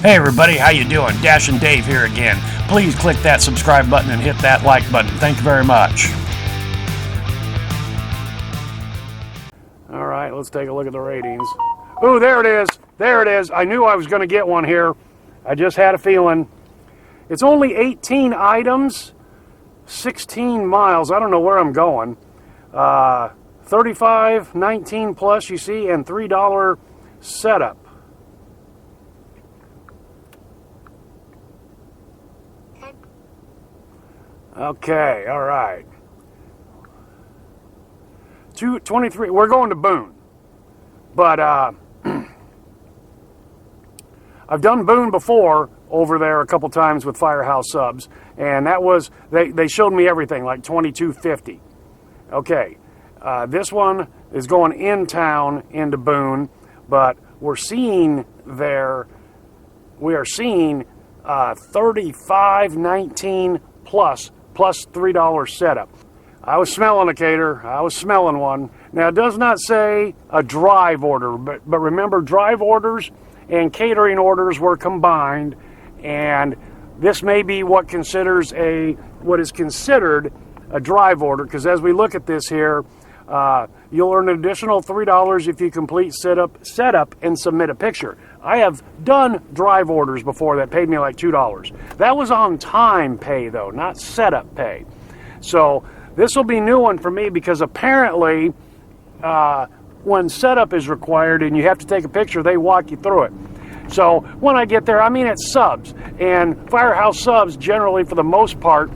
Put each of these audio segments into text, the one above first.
Hey everybody, how you doing? Dash and Dave here again. Please click that subscribe button and hit that like button. Thank you very much. Alright, let's take a look at the ratings. Ooh, there it is. There it is. I knew I was going to get one here. I just had a feeling. It's only 18 items, 16 miles. I don't know where I'm going. 35, 19 plus, you see, and $3 setup. Okay, all right. 223. We're going to Boone, but I've done Boone before over there a couple times with Firehouse Subs, and that was they showed me everything like 2250. Okay, this one is going in town into Boone, but we are seeing 35.19 plus $3 setup. I was smelling a cater. I was smelling one. Now, it does not say a drive order, but remember, drive orders and catering orders were combined, and this may be what is considered a drive order, because as we look at this here, you'll earn an additional $3 if you complete setup and submit a picture. I have done drive orders before that paid me like $2. That was on time pay though, not setup pay. So this will be a new one for me, because apparently when setup is required and you have to take a picture, they walk you through it. So when I get there, I mean, it's Subs, and Firehouse Subs generally, for the most part,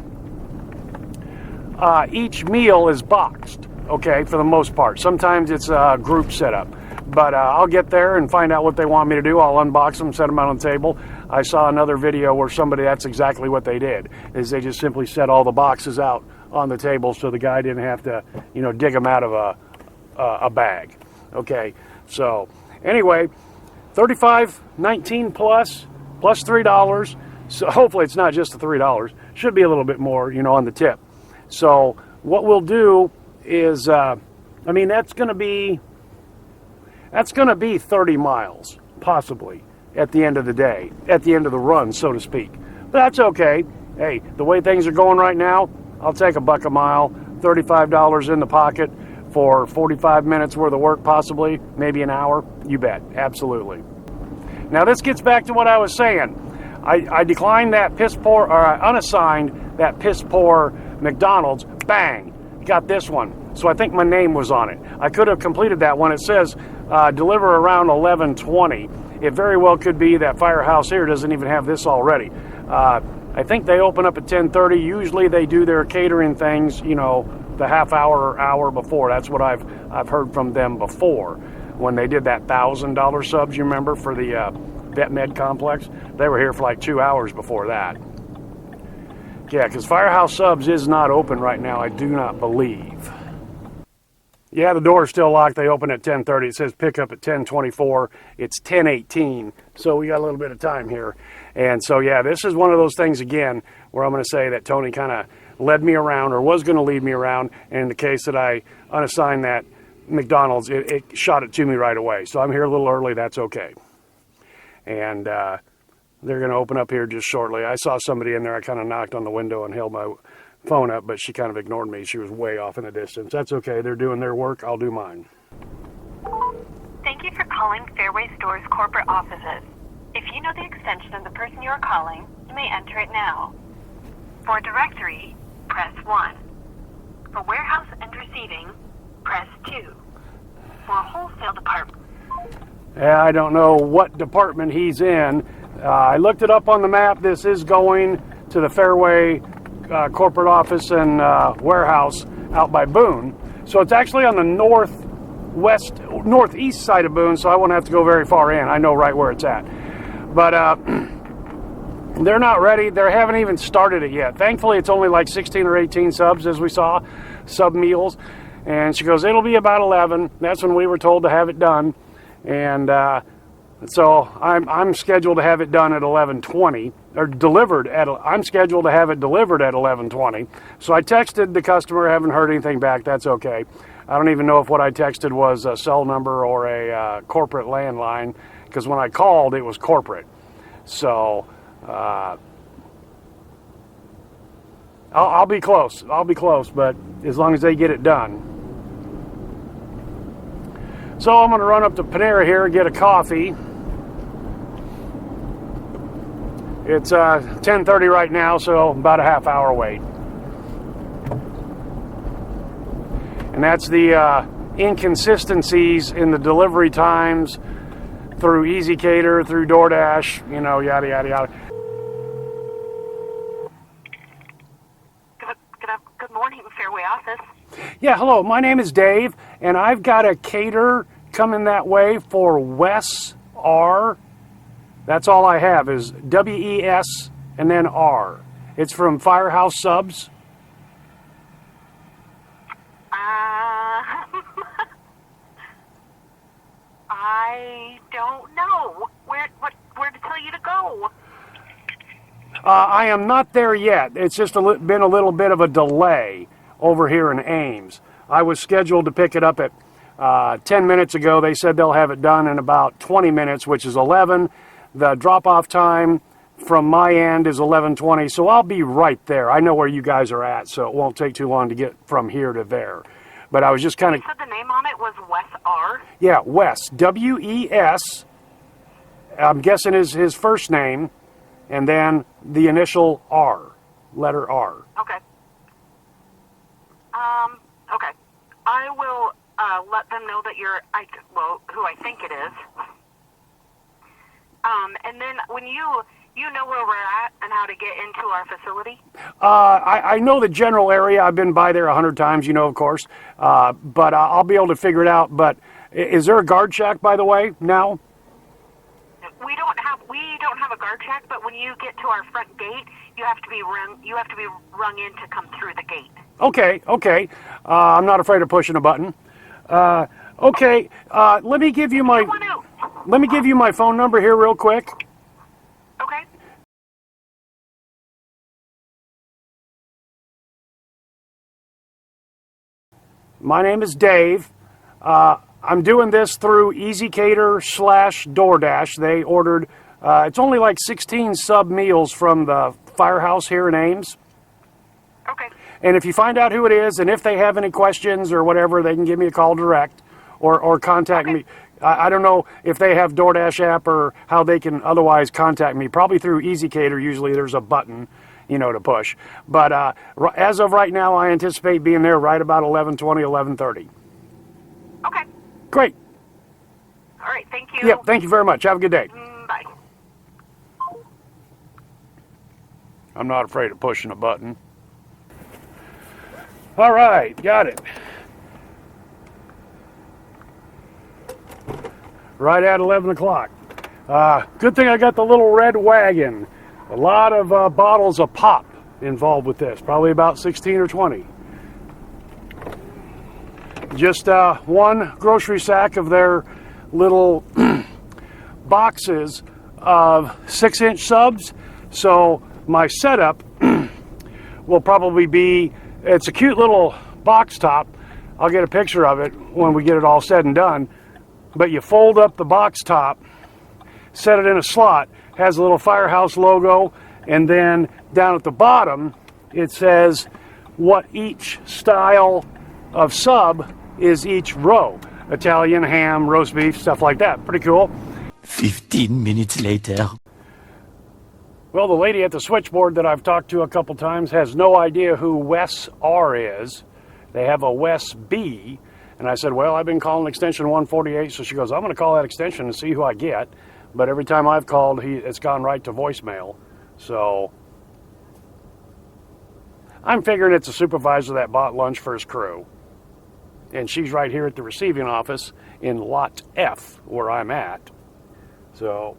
each meal is boxed, okay, for the most part. Sometimes it's a group setup. But I'll get there and find out what they want me to do. I'll unbox them, set them out on the table. I saw another video where that's exactly what they did, is they just simply set all the boxes out on the table so the guy didn't have to, dig them out of a bag. Okay, so anyway, 35.19 plus $3. So hopefully it's not just the $3. Should be a little bit more, on the tip. So what we'll do is, that's going to be 30 miles, possibly, at the end of the day, at the end of the run, so to speak. But that's okay. Hey, the way things are going right now, I'll take $1 a mile, $35 in the pocket for 45 minutes worth of work, possibly, maybe an hour. You bet, absolutely. Now this gets back to what I was saying. I declined that I unassigned that piss poor McDonald's. Bang, got this one. So I think my name was on it. I could have completed that one. It says deliver around 11:20. It very well could be that Firehouse here doesn't even have this already. I think they open up at 10:30. Usually they do their catering things, the half hour or hour before. That's what I've heard from them before. When they did that $1,000 subs, you remember, for the Vet Med complex, they were here for like 2 hours before that. Yeah, because Firehouse Subs is not open right now, I do not believe. Yeah, the door is still locked. They open at 10:30. It says pick up at 10:24. It's 10:18, so we got a little bit of time here. And so, yeah, this is one of those things, again, where I'm going to say that Tony kind of led me around, or was going to lead me around. And in the case that I unassigned that McDonald's, it shot it to me right away. So I'm here a little early. That's okay. And they're going to open up here just shortly. I saw somebody in there. I kind of knocked on the window and held my phone up, but she kind of ignored me. She was way off in the distance. That's okay. They're doing their work. I'll do mine. Thank you for calling Fairway Stores corporate offices. If you know the extension of the person you are calling, you may enter it now. For a directory, press 1. For warehouse and receiving, press 2. For a wholesale department. Yeah, I don't know what department he's in. I looked it up on the map. This is going to the Fairway corporate office and warehouse out by Boone. So it's actually on the northeast side of Boone, so I won't have to go very far in. I know right where it's at. But they're not ready. They haven't even started it yet. Thankfully, it's only like 16 or 18 subs, as we saw, sub meals. And she goes, it'll be about 11. That's when we were told to have it done. And so I'm scheduled to have it done at 11:20, or delivered at. I'm scheduled to have it delivered at 11:20. So I texted the customer, haven't heard anything back. That's okay. I don't even know if what I texted was a cell number or a corporate landline, because when I called, it was corporate. So I'll be close. I'll be close, but as long as they get it done. So I'm going to run up to Panera here and get a coffee. It's 10:30 right now, so about a half hour wait. And that's the inconsistencies in the delivery times through EasyCater, through Doordash, you know, yada, yada, yada. Good morning, Fairway office. Yeah, hello, my name is Dave, and I've got a cater coming that way for Wes R. That's all I have is WES and then R. It's from Firehouse Subs. I don't know. Where to tell you to go? I am not there yet. It's just been a little bit of a delay over here in Ames. I was scheduled to pick it up at 10 minutes ago. They said they'll have it done in about 20 minutes, which is 11. The drop-off time from my end is 11:20, so I'll be right there. I know where you guys are at, so it won't take too long to get from here to there. But I was just kind of... You said the name on it was Wes R? Yeah, Wes. W-E-S. I'm guessing is his first name, and then the initial R. Letter R. Okay. Okay. I will let them know that you're, who I think it is. And then when you know where we're at and how to get into our facility? I know the general area. I've been by there 100 times, you know, of course. But I'll be able to figure it out. But is there a guard shack, by the way, now? We don't have a guard shack, but when you get to our front gate, you have to be rung in to come through the gate. Okay. I'm not afraid of pushing a button. Okay. Let me give you my phone number here real quick. Okay. My name is Dave. I'm doing this through EasyCater / Doordash. They ordered, it's only like 16 sub meals from the firehouse here in Ames. Okay. And if you find out who it is, and if they have any questions or whatever, they can give me a call direct or contact me. I don't know if they have DoorDash app or how they can otherwise contact me. Probably through EasyCater. Usually there's a button, you know, to push. But as of right now, I anticipate being there right about 11:20, 11:30. Okay. Great. All right. Thank you. Yep. Thank you very much. Have a good day. Bye. I'm not afraid of pushing a button. All right. Got it. Right at 11 o'clock. Good thing I got the little red wagon. A lot of bottles of pop involved with this. Probably about 16 or 20. Just one grocery sack of their little boxes of 6-inch subs. So my setup will probably be, it's a cute little box top. I'll get a picture of it when we get it all said and done. But you fold up the box top, set it in a slot, has a little Firehouse logo, and then down at the bottom it says what each style of sub is each row. Italian, ham, roast beef, stuff like that. Pretty cool. 15 minutes later. Well, the lady at the switchboard that I've talked to a couple times has no idea who Wes R is. They have a Wes B. And I said, well, I've been calling extension 148. So she goes, I'm going to call that extension and see who I get. But every time I've called, it's gone right to voicemail. So I'm figuring it's a supervisor that bought lunch for his crew. And she's right here at the receiving office in Lot F, where I'm at. So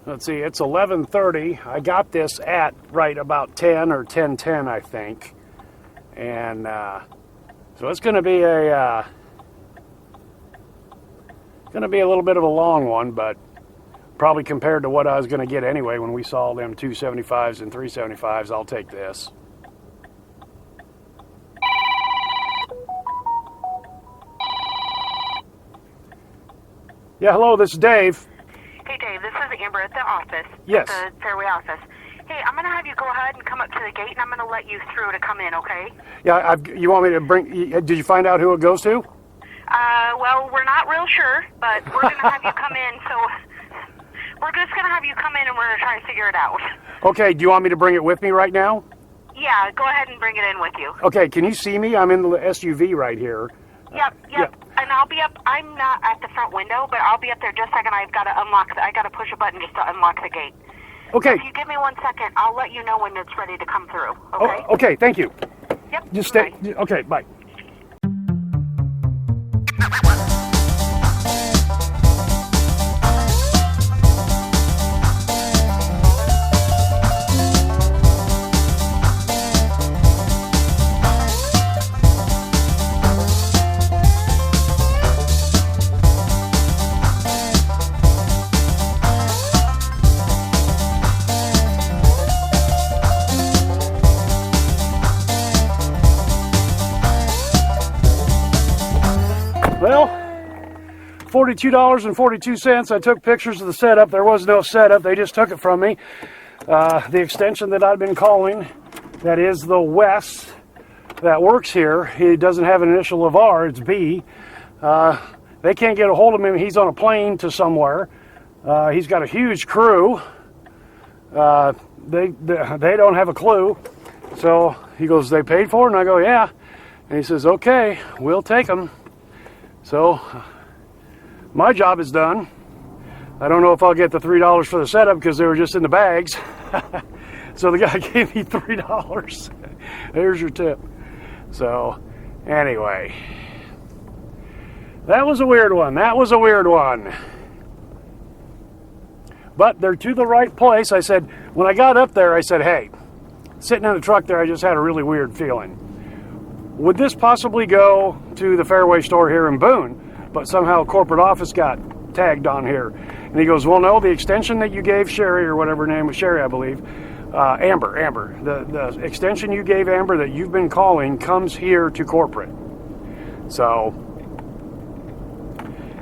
let's see, it's 11:30. I got this at right about 10 or 10:10, I think. And so it's going to be a little bit of a long one, but probably compared to what I was going to get anyway when we saw them 275s and 375s, I'll take this. Yeah, hello, this is Dave. Hey, Dave. Dave. This is Amber at the office. Yes. At the Fairway office. Hey, I'm going to have you go ahead and come up to the gate, and I'm going to let you through to come in, okay? Yeah, you want me to bring... Did you find out who it goes to? Well, we're not real sure, but we're going to have you come in, so... We're just going to have you come in, and we're going to try to figure it out. Okay, do you want me to bring it with me right now? Yeah, go ahead and bring it in with you. Okay, can you see me? I'm in the SUV right here. Yep. And I'll be up. I'm not at the front window, but I'll be up there just a second. I've got to unlock. I got to push a button just to unlock the gate. Okay. So if you give me 1 second, I'll let you know when it's ready to come through. Okay. Oh, okay. Thank you. Yep. Just stay. Bye. Okay. Bye. Well, $42.42. I took pictures of the setup. There was no setup. They just took it from me. The extension that I've been calling, that is the West, that works here, he doesn't have an initial of R, it's B. They can't get a hold of him. He's on a plane to somewhere. He's got a huge crew. They don't have a clue. So he goes, they paid for it? And I go, yeah. And he says, okay, we'll take them. So my job is done. I don't know if I'll get the $3 for the setup because they were just in the bags. So the guy gave me $3. There's your tip. So anyway, that was a weird one. But they're to the right place. I said, when I got up there, I said, hey, sitting in the truck there, I just had a really weird feeling. Would this possibly go to the Fairway store here in Boone, but somehow corporate office got tagged on here? And he goes, well, no, the extension that you gave Sherry, or whatever her name was, Sherry, I believe, Amber, the extension you gave Amber that you've been calling comes here to corporate. So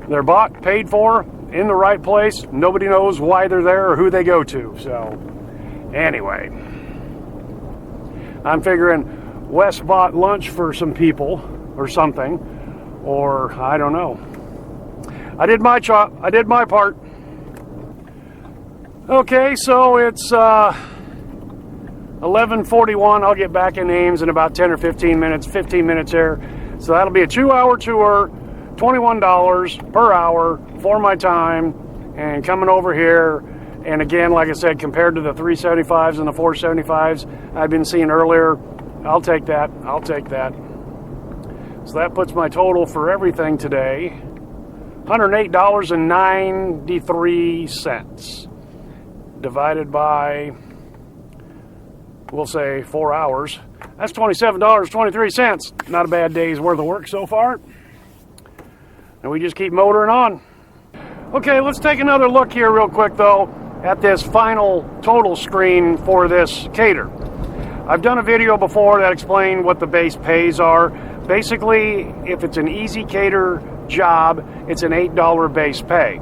they're bought, paid for, in the right place. Nobody knows why they're there or who they go to. So anyway, I'm figuring Wes bought lunch for some people or something, or I don't know. I did my part. Okay, so it's 11:41. I'll get back in Ames in about 10 or 15 minutes, 15 minutes there. So that'll be a 2-hour tour, $21 per hour for my time, and coming over here. And again, like I said, compared to the 375s and the 475s I've been seeing earlier, I'll take that. So that puts my total for everything today, $108.93, divided by, we'll say 4 hours. That's $27.23. Not a bad day's worth of work so far. And we just keep motoring on. Okay, let's take another look here real quick though at this final total screen for this cater. I've done a video before that explained what the base pays are. Basically, if it's an easy cater job, it's an $8 base pay.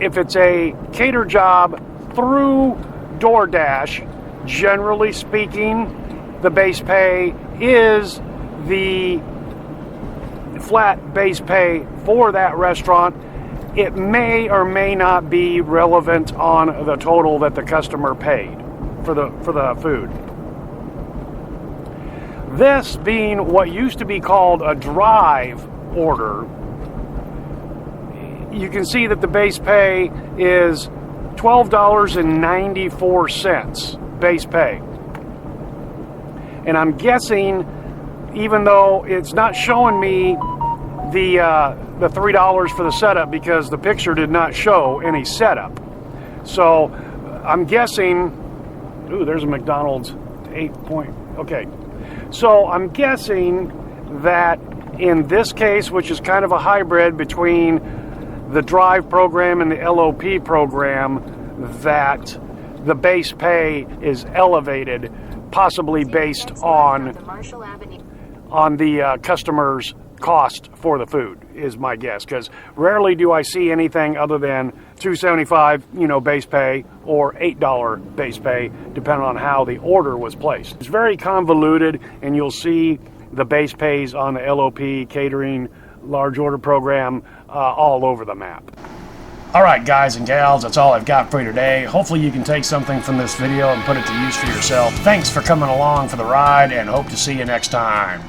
If it's a cater job through Doordash, generally speaking, the base pay is the flat base pay for that restaurant. It may or may not be relevant on the total that the customer paid for the food. This being what used to be called a drive order, you can see that the base pay is $12.94 base pay. And I'm guessing, even though it's not showing me the $3 for the setup because the picture did not show any setup. So I'm guessing, ooh, there's a McDonald's 8 point, okay. So I'm guessing that in this case, which is kind of a hybrid between the drive program and the LOP program, that the base pay is elevated, possibly based on the customer's cost for the food is my guess, because rarely do I see anything other than $2.75 base pay or $8 base pay, depending on how the order was placed. It's very convoluted, and you'll see the base pays on the LOP catering large order program all over the map. All right, guys and gals, that's all I've got for you today. Hopefully you can take something from this video and put it to use for yourself. Thanks for coming along for the ride, and hope to see you next time.